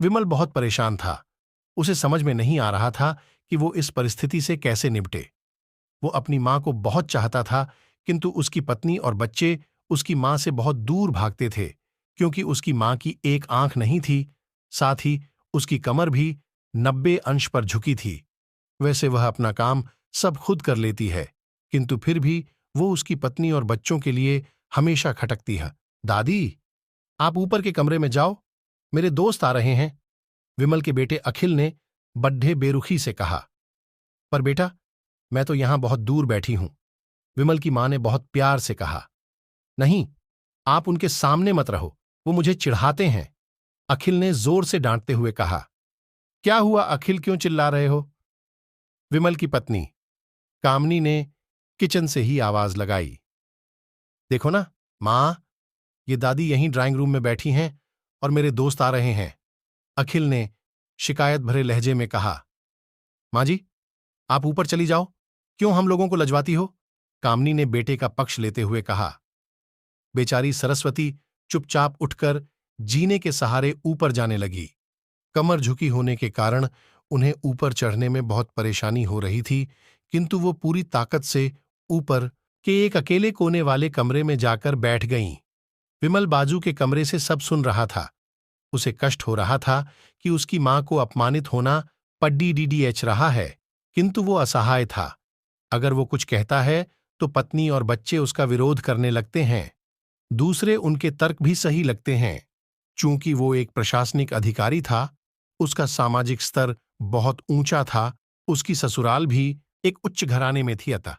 विमल बहुत परेशान था। उसे समझ में नहीं आ रहा था कि वो इस परिस्थिति से कैसे निपटे। वो अपनी मां को बहुत चाहता था, किंतु उसकी पत्नी और बच्चे उसकी मां से बहुत दूर भागते थे, क्योंकि उसकी मां की एक आंख नहीं थी, साथ ही उसकी कमर भी 90 अंश पर झुकी थी। वैसे वह अपना काम सब खुद कर लेती है, किंतु फिर भी वो उसकी पत्नी और बच्चों के लिए हमेशा खटकती है। दादी, आप ऊपर के कमरे में जाओ, मेरे दोस्त आ रहे हैं, विमल के बेटे अखिल ने बड्ढे बेरुखी से कहा। पर बेटा, मैं तो यहां बहुत दूर बैठी हूं, विमल की मां ने बहुत प्यार से कहा। नहीं, आप उनके सामने मत रहो, वो मुझे चिढ़ाते हैं, अखिल ने जोर से डांटते हुए कहा। क्या हुआ अखिल, क्यों चिल्ला रहे हो? विमल की पत्नी कामनी ने किचन से ही आवाज लगाई। देखो ना मां, ये दादी यहीं ड्राइंग रूम में बैठी हैं और मेरे दोस्त आ रहे हैं, अखिल ने शिकायत भरे लहजे में कहा। मां जी, आप ऊपर चली जाओ, क्यों हम लोगों को लजवाती हो? कामनी ने बेटे का पक्ष लेते हुए कहा। बेचारी सरस्वती चुपचाप उठकर जीने के सहारे ऊपर जाने लगी। कमर झुकी होने के कारण उन्हें ऊपर चढ़ने में बहुत परेशानी हो रही थी, किंतु वो पूरी ताकत से ऊपर के एक अकेले कोने वाले कमरे में जाकर बैठ गईं। विमल बाजू के कमरे से सब सुन रहा था। उसे कष्ट हो रहा था कि उसकी मां को अपमानित होना पड्डी डीडीएच रहा है, किंतु वो असहाय था। अगर वो कुछ कहता है तो पत्नी और बच्चे उसका विरोध करने लगते हैं। दूसरे उनके तर्क भी सही लगते हैं। चूंकि वो एक प्रशासनिक अधिकारी था, उसका सामाजिक स्तर बहुत ऊंचा था, उसकी ससुराल भी एक उच्च घराने में थी, अतः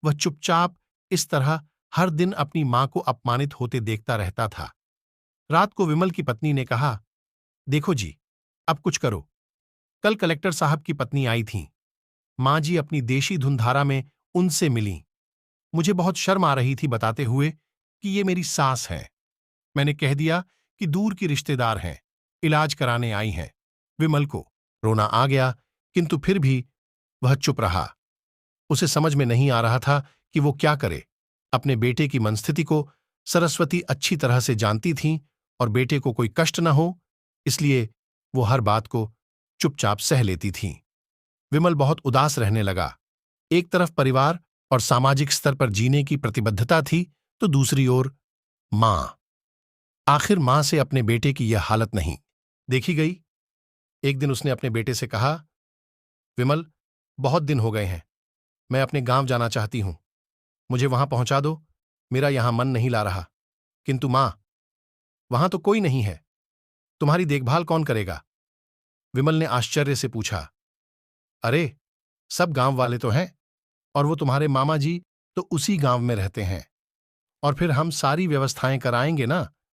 वह चुपचाप इस तरह हर दिन अपनी मां को अपमानित होते देखता रहता था। रात को विमल की पत्नी ने कहा, देखो जी, अब कुछ करो। कल कलेक्टर साहब की पत्नी आई थीं। मां जी अपनी देशी धुनधारा में उनसे मिलीं। मुझे बहुत शर्म आ रही थी बताते हुए कि ये मेरी सास है। मैंने कह दिया कि दूर की रिश्तेदार हैं, इलाज कराने आई हैं। विमल को रोना आ गया, किंतु फिर भी वह चुप रहा। उसे समझ में नहीं आ रहा था कि वो क्या करे। अपने बेटे की मनस्थिति को सरस्वती अच्छी तरह से जानती थीं और बेटे को कोई कष्ट न हो, इसलिए वो हर बात को चुपचाप सह लेती थीं। विमल बहुत उदास रहने लगा। एक तरफ परिवार और सामाजिक स्तर पर जीने की प्रतिबद्धता थी, तो दूसरी ओर मां। आखिर मां से अपने बेटे की यह हालत नहीं देखी गई। एक दिन उसने अपने बेटे से कहा, विमल, बहुत दिन हो गए हैं, मैं अपने गांव जाना चाहती हूं, मुझे वहां पहुंचा दो, मेरा यहां मन नहीं ला रहा। किंतु मां, वहां तो कोई नहीं है, तुम्हारी देखभाल कौन करेगा? विमल ने आश्चर्य से पूछा। अरे, सब गांव वाले तो हैं, और वो तुम्हारे मामा जी तो उसी गांव में रहते हैं, और फिर हम सारी व्यवस्थाएं कराएंगे ना,